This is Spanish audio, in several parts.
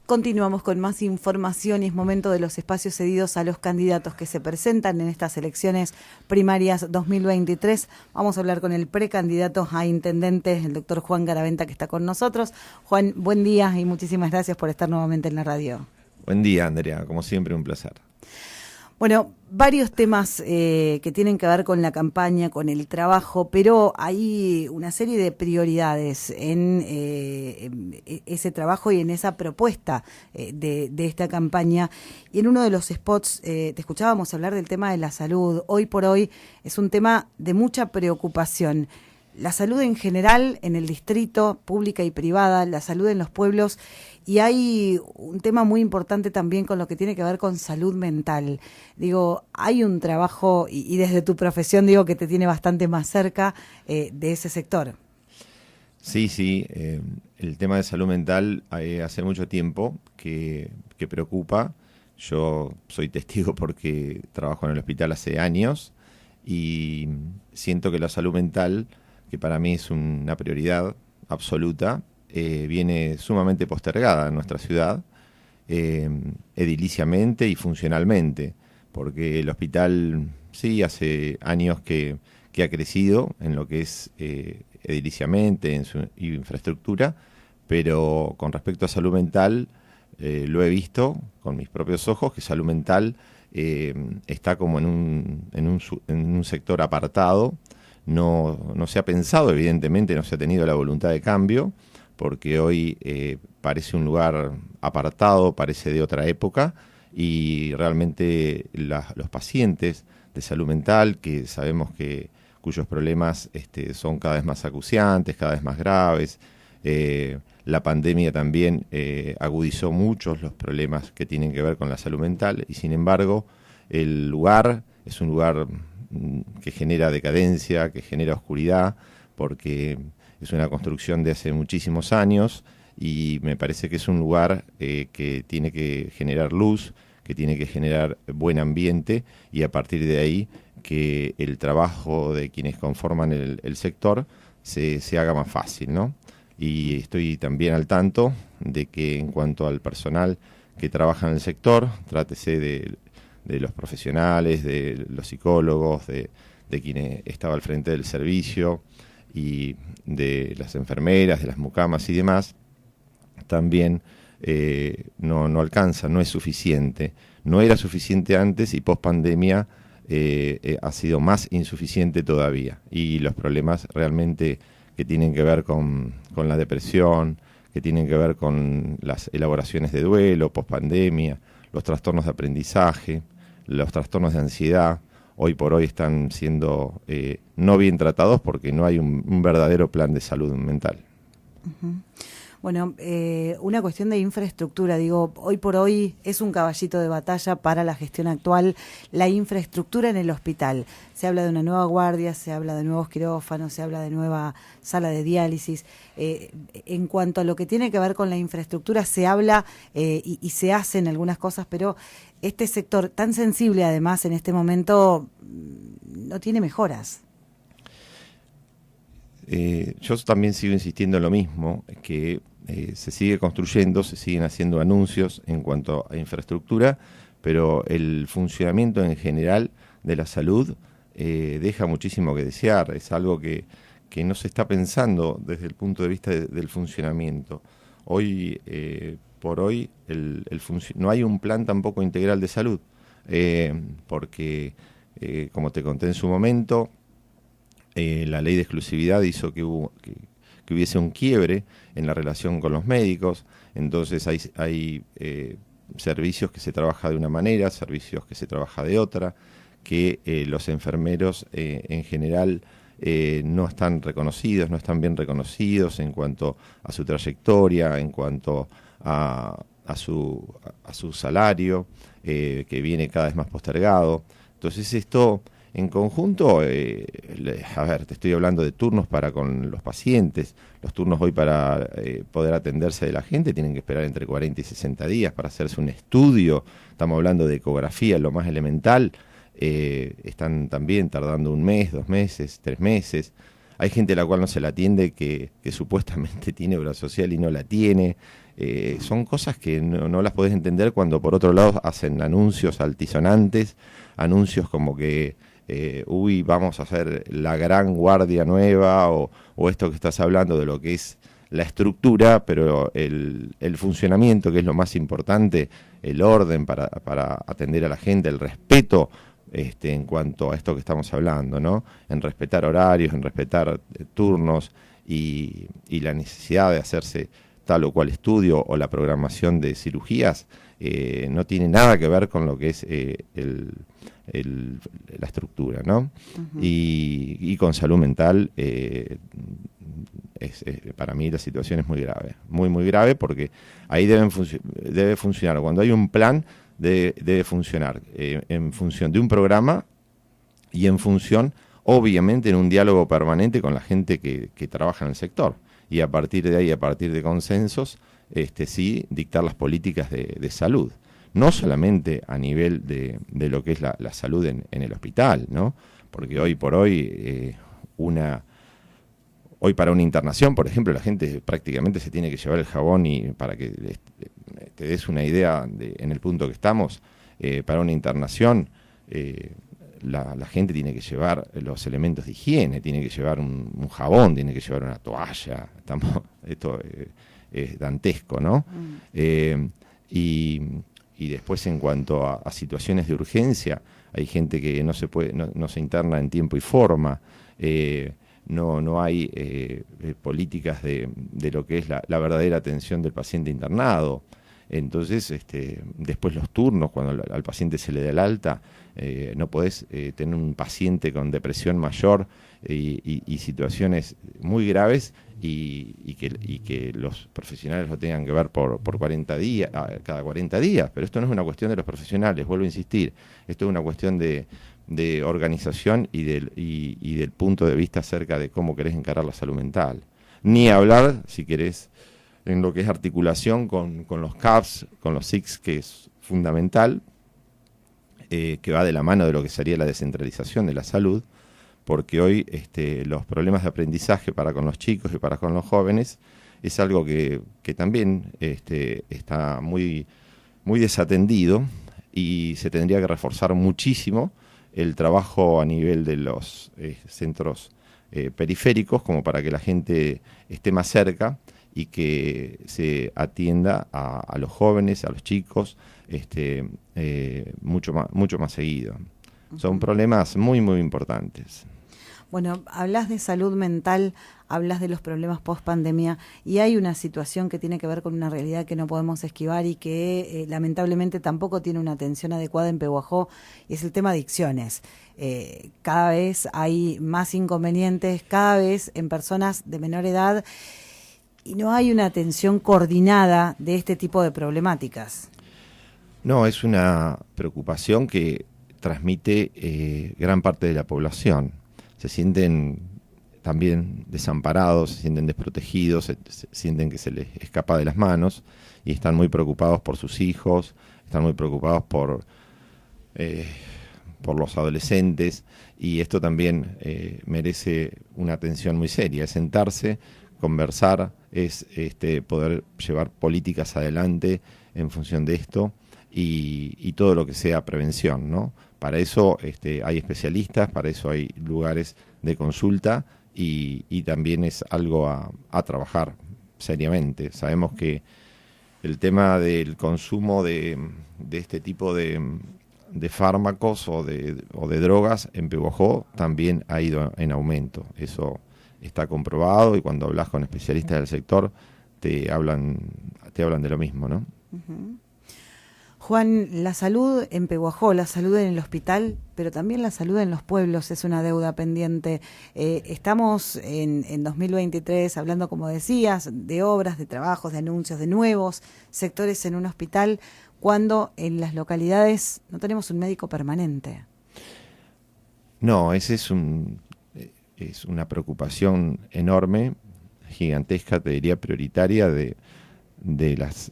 Continuamos con más información y es momento de los espacios cedidos a los candidatos que se presentan en estas elecciones primarias 2023. Vamos a hablar con el precandidato a intendente, el doctor Juan Garaventa, que está con nosotros. Juan, buen día y muchísimas gracias por estar nuevamente en la radio. Buen día, Andrea. Como siempre, un placer. Bueno, varios temas que tienen que ver con la campaña, con el trabajo, pero hay una serie de prioridades en ese trabajo y en esa propuesta de esta campaña. Y en uno de los spots te escuchábamos hablar del tema de la salud. Hoy por hoy es un tema de mucha preocupación. La salud en general en el distrito, pública y privada, la salud en los pueblos, y hay un tema muy importante también con lo que tiene que ver con salud mental. Digo, hay un trabajo, y desde tu profesión digo que te tiene bastante más cerca de ese sector. Sí, el tema de salud mental hace mucho tiempo que preocupa. Yo soy testigo porque trabajo en el hospital hace años y siento que la salud mental, que para mí es una prioridad absoluta, viene sumamente postergada en nuestra ciudad, ediliciamente y funcionalmente, porque el hospital sí hace años que ha crecido en lo que es ediliciamente, en su infraestructura, pero con respecto a salud mental, lo he visto con mis propios ojos, que salud mental está como en un sector apartado. No se ha pensado, evidentemente no se ha tenido la voluntad de cambio, porque hoy parece un lugar apartado, parece de otra época, y realmente los pacientes de salud mental, que sabemos cuyos problemas son cada vez más acuciantes, cada vez más graves, la pandemia también agudizó muchos los problemas que tienen que ver con la salud mental, y sin embargo el lugar es un lugar que genera decadencia, que genera oscuridad, porque es una construcción de hace muchísimos años y me parece que es un lugar que tiene que generar luz, que tiene que generar buen ambiente, y a partir de ahí que el trabajo de quienes conforman el sector se haga más fácil, ¿no? Y estoy también al tanto de que en cuanto al personal que trabaja en el sector, trátese de los profesionales, de los psicólogos, de quienes estaba al frente del servicio y de las enfermeras, de las mucamas y demás, también no alcanza, no es suficiente. No era suficiente antes y post pandemia ha sido más insuficiente todavía. Y los problemas realmente que tienen que ver con la depresión, que tienen que ver con las elaboraciones de duelo post pandemia, los trastornos de aprendizaje, los trastornos de ansiedad, hoy por hoy están siendo no bien tratados porque no hay un verdadero plan de salud mental. Uh-huh. Bueno, una cuestión de infraestructura, digo, hoy por hoy es un caballito de batalla para la gestión actual, la infraestructura en el hospital. Se habla de una nueva guardia, se habla de nuevos quirófanos, se habla de nueva sala de diálisis. En cuanto a lo que tiene que ver con la infraestructura, se habla y se hacen algunas cosas, pero este sector tan sensible además en este momento no tiene mejoras. Yo también sigo insistiendo en lo mismo, que se sigue construyendo, se siguen haciendo anuncios en cuanto a infraestructura, pero el funcionamiento en general de la salud deja muchísimo que desear. Es algo que no se está pensando desde el punto de vista del funcionamiento. Hoy por hoy no hay un plan tampoco integral de salud, porque como te conté en su momento, la ley de exclusividad hizo que hubiese un quiebre en la relación con los médicos. Entonces hay servicios que se trabaja de una manera, servicios que se trabaja de otra, que los enfermeros en general no están reconocidos, no están bien reconocidos en cuanto a su trayectoria, en cuanto a su salario, que viene cada vez más postergado. Entonces esto en conjunto, a ver, te estoy hablando de turnos para con los pacientes. Los turnos hoy para poder atenderse de la gente tienen que esperar entre 40 y 60 días para hacerse un estudio. Estamos hablando de ecografía, lo más elemental. Están también tardando 1 mes, 2 meses, 3 meses. hay gente a la cual no se la atiende que supuestamente tiene obra social y no la tiene. Son cosas que no las podés entender cuando por otro lado hacen anuncios altisonantes, anuncios como que vamos a hacer la gran guardia nueva o esto que estás hablando de lo que es la estructura, pero el funcionamiento, que es lo más importante, el orden para atender a la gente, el respeto en cuanto a esto que estamos hablando, ¿no? En respetar horarios, en respetar turnos y la necesidad de hacerse tal o cual estudio o la programación de cirugías, no tiene nada que ver con lo que es la estructura, ¿no? Uh-huh. Y con salud mental, para mí la situación es muy grave, muy grave, porque ahí debe funcionar. Cuando hay un plan, debe funcionar en función de un programa y en función, obviamente, en un diálogo permanente con la gente que trabaja en el sector. Y a partir de ahí, a partir de consensos, sí, dictar las políticas de salud. No solamente a nivel de lo que es la salud en el hospital, ¿no? Porque hoy por hoy, hoy para una internación, por ejemplo, la gente prácticamente se tiene que llevar el jabón, y para que te des una idea en el punto que estamos, para una internación, la gente tiene que llevar los elementos de higiene, tiene que llevar un jabón, tiene que llevar una toalla. Esto es dantesco, ¿no? Y después, en cuanto a situaciones de urgencia, hay gente que no se interna en tiempo y forma. No hay políticas de lo que es la verdadera atención del paciente internado. Entonces, después los turnos, cuando al paciente se le da el alta, no podés tener un paciente con depresión mayor y situaciones muy graves y que los profesionales lo tengan que ver por 40 días, cada 40 días. Pero esto no es una cuestión de los profesionales, vuelvo a insistir. Esto es una cuestión de organización y del punto de vista acerca de cómo querés encarar la salud mental. Ni hablar, si querés, en lo que es articulación con los CAPS, con los SICS, que es fundamental, que va de la mano de lo que sería la descentralización de la salud, porque hoy los problemas de aprendizaje para con los chicos y para con los jóvenes es algo que también está muy, muy desatendido, y se tendría que reforzar muchísimo el trabajo a nivel de los centros periféricos, como para que la gente esté más cerca y que se atienda a los jóvenes, a los chicos, mucho más seguido. Uh-huh. Son problemas muy, muy importantes. Bueno, hablas de salud mental, hablas de los problemas post-pandemia, y hay una situación que tiene que ver con una realidad que no podemos esquivar y que lamentablemente tampoco tiene una atención adecuada en Pehuajó, y es el tema de adicciones. Cada vez hay más inconvenientes, cada vez en personas de menor edad, y no hay una atención coordinada de este tipo de problemáticas. No, es una preocupación que transmite gran parte de la población. Se sienten también desamparados, se sienten desprotegidos, se sienten que se les escapa de las manos, y están muy preocupados por sus hijos, están muy preocupados por los adolescentes, y esto también merece una atención muy seria. Es sentarse, conversar, es poder llevar políticas adelante en función de esto, y todo lo que sea prevención, ¿no? Para eso hay especialistas, para eso hay lugares de consulta, y también es algo a trabajar seriamente. Sabemos que el tema del consumo de este tipo de fármacos o de drogas en Pehuajó también ha ido en aumento. Eso está comprobado, y cuando hablas con especialistas del sector te hablan de lo mismo, ¿no? Uh-huh. Juan, la salud en Pehuajó, la salud en el hospital, pero también la salud en los pueblos es una deuda pendiente. Estamos en 2023 hablando, como decías, de obras, de trabajos, de anuncios, de nuevos sectores en un hospital, cuando en las localidades no tenemos un médico permanente. No, ese es una preocupación enorme, gigantesca, te diría prioritaria, de las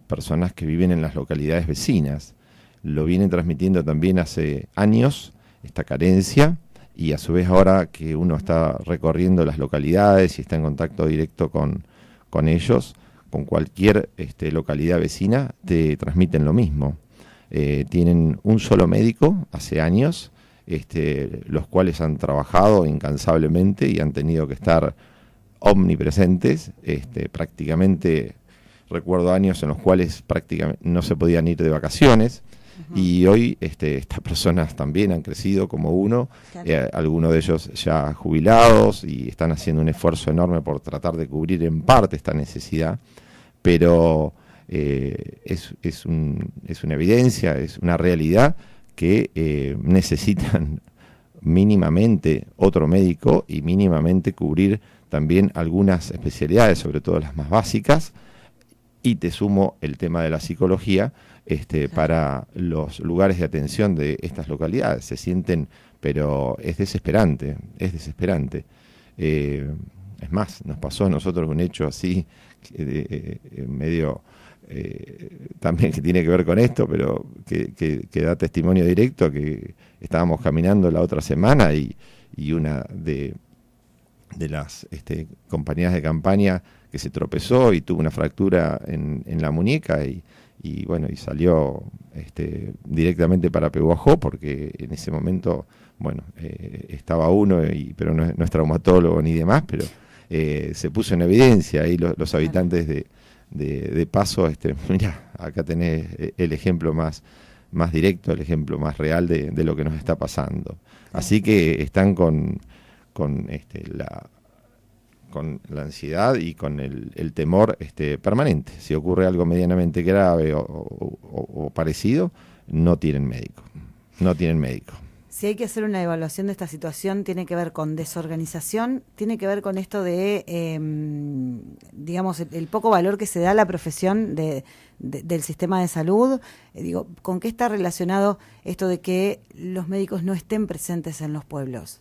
personas que viven en las localidades vecinas. Lo vienen transmitiendo también hace años esta carencia, y a su vez ahora que uno está recorriendo las localidades y está en contacto directo con ellos, con cualquier localidad vecina, te transmiten lo mismo. Tienen un solo médico hace años, los cuales han trabajado incansablemente y han tenido que estar omnipresentes, prácticamente recuerdo años en los cuales prácticamente no se podían ir de vacaciones. Uh-huh. Y hoy estas personas también han crecido como uno, claro. Algunos de ellos ya jubilados y están haciendo un esfuerzo enorme por tratar de cubrir en parte esta necesidad, pero es una evidencia, es una realidad que necesitan mínimamente otro médico y mínimamente cubrir también algunas especialidades, sobre todo las más básicas, y te sumo el tema de la psicología para los lugares de atención de estas localidades. Se sienten, pero es desesperante. Es más, nos pasó a nosotros un hecho así, medio también que tiene que ver con esto, pero que da testimonio directo, que estábamos caminando la otra semana y una de las compañías de campaña que se tropezó y tuvo una fractura en la muñeca y bueno, y salió directamente para Pehuajó, porque en ese momento, bueno, estaba uno, pero no es traumatólogo ni demás, pero se puso en evidencia ahí los habitantes de Paso. Mirá, acá tenés el ejemplo más directo, el ejemplo más real de lo que nos está pasando. Así que están con la ansiedad y con el temor permanente. Si ocurre algo medianamente grave o parecido, no tienen médico. Si hay que hacer una evaluación de esta situación, tiene que ver con desorganización, tiene que ver con esto de, digamos, el poco valor que se da a la profesión del sistema de salud. ¿Con qué está relacionado esto de que los médicos no estén presentes en los pueblos?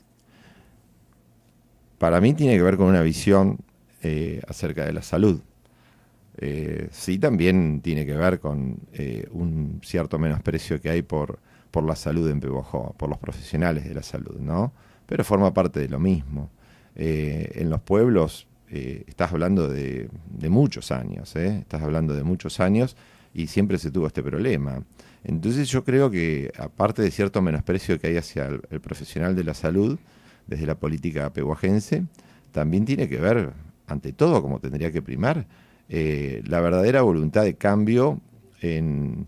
Para mí tiene que ver con una visión acerca de la salud. Sí, también tiene que ver con un cierto menosprecio que hay por la salud en Pehuajó, por los profesionales de la salud, ¿no? Pero forma parte de lo mismo. En los pueblos estás hablando de muchos años, estás hablando de muchos años y siempre se tuvo este problema. Entonces yo creo que, aparte de cierto menosprecio que hay hacia el profesional de la salud, desde la política pehuajense, también tiene que ver, ante todo, como tendría que primar, la verdadera voluntad de cambio en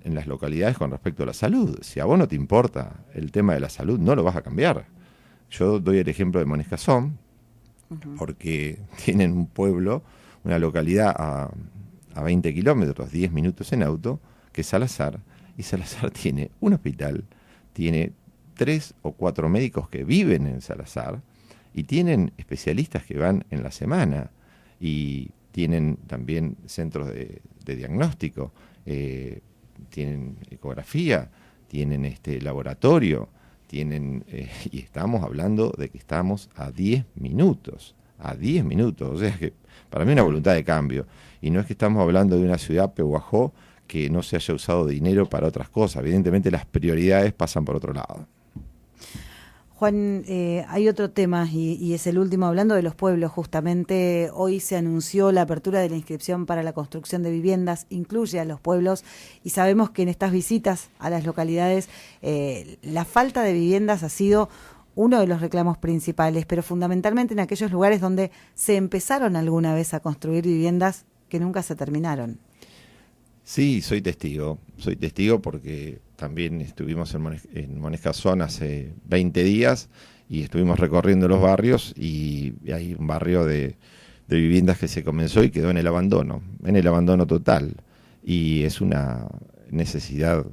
las localidades con respecto a la salud. Si a vos no te importa el tema de la salud, no lo vas a cambiar. Yo doy el ejemplo de Monescazón, porque tienen un pueblo, una localidad a 20 kilómetros, 10 minutos en auto, que es Salazar, y Salazar tiene un hospital, tiene 3 o 4 médicos que viven en Salazar y tienen especialistas que van en la semana y tienen también centros de diagnóstico, tienen ecografía, tienen laboratorio, tienen y estamos hablando de que estamos a 10 minutos, o sea que para mí una voluntad de cambio, y no es que estamos hablando de una ciudad, Pehuajó, que no se haya usado dinero para otras cosas. Evidentemente las prioridades pasan por otro lado. Juan, hay otro tema y es el último, hablando de los pueblos. Justamente hoy se anunció la apertura de la inscripción para la construcción de viviendas, incluye a los pueblos, y sabemos que en estas visitas a las localidades la falta de viviendas ha sido uno de los reclamos principales, pero fundamentalmente en aquellos lugares donde se empezaron alguna vez a construir viviendas que nunca se terminaron. Sí, soy testigo porque también estuvimos en Monescazón hace 20 días y estuvimos recorriendo los barrios, y hay un barrio de viviendas que se comenzó y quedó en el abandono total, y es una necesidad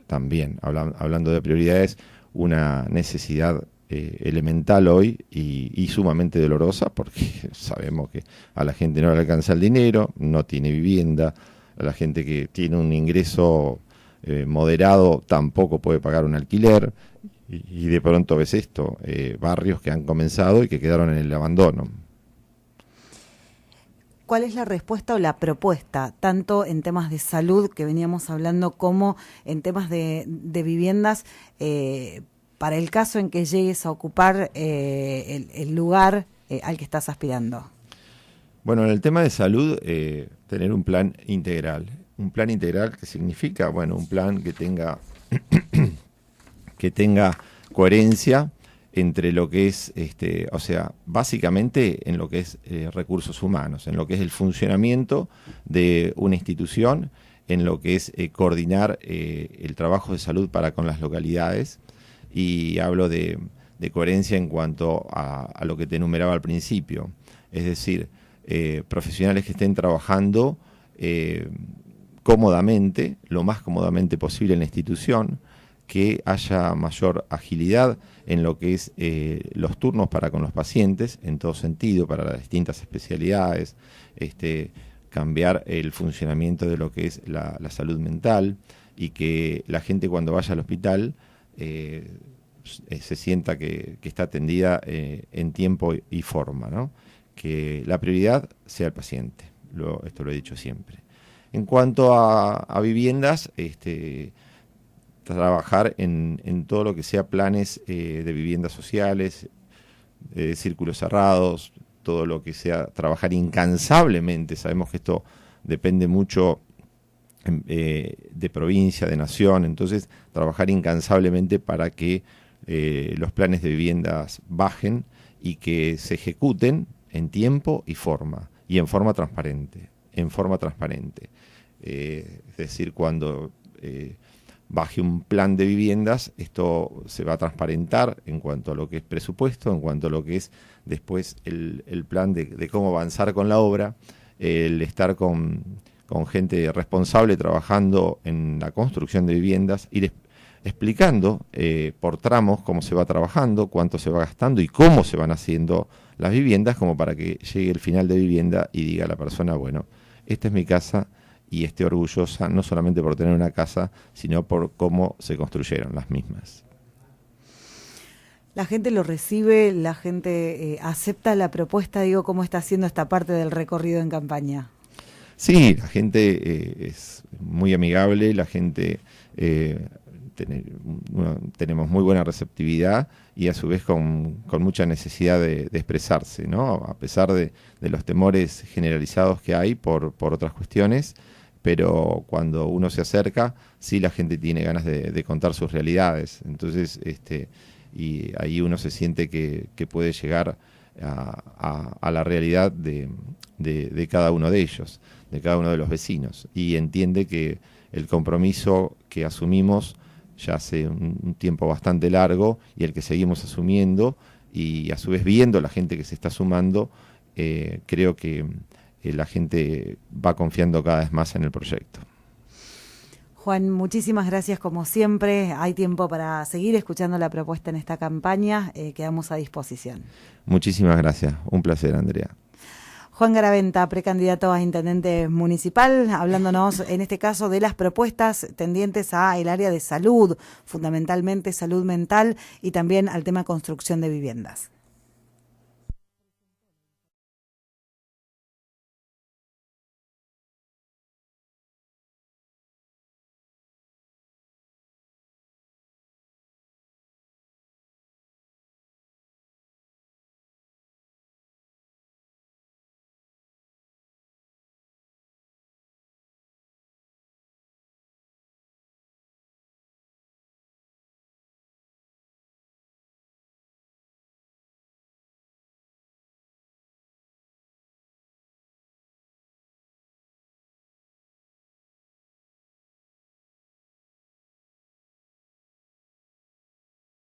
también, hablando de prioridades, una necesidad elemental hoy y sumamente dolorosa, porque sabemos que a la gente no le alcanza el dinero, no tiene vivienda. A la gente que tiene un ingreso moderado tampoco puede pagar un alquiler, y de pronto ves esto, barrios que han comenzado y que quedaron en el abandono. ¿Cuál es la respuesta o la propuesta, tanto en temas de salud que veníamos hablando como en temas de viviendas, para el caso en que llegues a ocupar el lugar al que estás aspirando? Bueno, en el tema de salud, tener un plan integral. Un plan integral que significa, bueno, un plan que tenga que tenga coherencia entre lo que es, o sea, básicamente en lo que es recursos humanos, en lo que es el funcionamiento de una institución, en lo que es coordinar el trabajo de salud para con las localidades, y hablo de coherencia en cuanto a lo que te enumeraba al principio, es decir, profesionales que estén trabajando cómodamente, lo más cómodamente posible en la institución, que haya mayor agilidad en lo que es los turnos para con los pacientes, en todo sentido, para las distintas especialidades, cambiar el funcionamiento de lo que es la salud mental, y que la gente cuando vaya al hospital se sienta que está atendida en tiempo y forma, ¿no? Que la prioridad sea el paciente, esto lo he dicho siempre. En cuanto a viviendas, trabajar en todo lo que sea planes de viviendas sociales, círculos cerrados, todo lo que sea trabajar incansablemente. Sabemos que esto depende mucho de provincia, de nación, entonces trabajar incansablemente para que los planes de viviendas bajen y que se ejecuten en tiempo y en forma transparente. Es decir, cuando baje un plan de viviendas, esto se va a transparentar en cuanto a lo que es presupuesto, en cuanto a lo que es después el plan de cómo avanzar con la obra, el estar con gente responsable trabajando en la construcción de viviendas, ir explicando por tramos cómo se va trabajando, cuánto se va gastando y cómo se van haciendo las viviendas, como para que llegue el final de vivienda y diga a la persona, bueno, esta es mi casa, y esté orgullosa no solamente por tener una casa, sino por cómo se construyeron las mismas. La gente lo recibe, la gente acepta la propuesta, digo, ¿cómo está haciendo esta parte del recorrido en campaña? Sí, la gente es muy amigable, la gente tenemos muy buena receptividad y a su vez con mucha necesidad de expresarse, ¿no? A pesar de los temores generalizados que hay por otras cuestiones, pero cuando uno se acerca, sí, la gente tiene ganas de contar sus realidades. Entonces, y ahí uno se siente que puede llegar a la realidad de cada uno de ellos, de cada uno de los vecinos, y entiende que el compromiso que asumimos ya hace un tiempo bastante largo, y el que seguimos asumiendo, y a su vez viendo la gente que se está sumando, creo que la gente va confiando cada vez más en el proyecto. Juan, muchísimas gracias como siempre. Hay tiempo para seguir escuchando la propuesta en esta campaña. Quedamos a disposición. Muchísimas gracias. Un placer, Andrea. Juan Garaventa, precandidato a intendente municipal, hablándonos en este caso de las propuestas tendientes al área de salud, fundamentalmente salud mental, y también al tema construcción de viviendas.